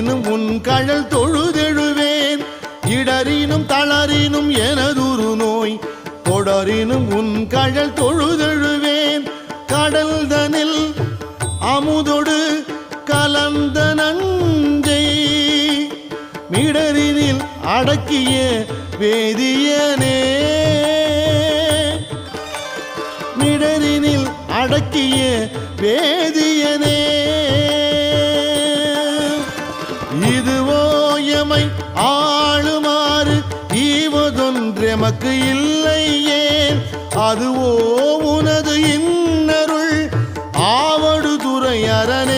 இடரினும் உன் கழல் தொழுதெழுவேன் இடரினும் தளரினும் எனதுரு நோய் தொடரினும் உன் கழல் தொழுதெழுவேன் கடல் தனில் அமுதொடு கலந்த நஞ்சை மிடரினில் அடக்கிய வேதியனே மிடரினில் அடக்கிய வேதியனே இதுவோ எமை ஆளுமாறு ஈவதொன்றெமக்கு இல்லையே அதுவோ உனது இன்னருள் ஆவடு துறை அரணே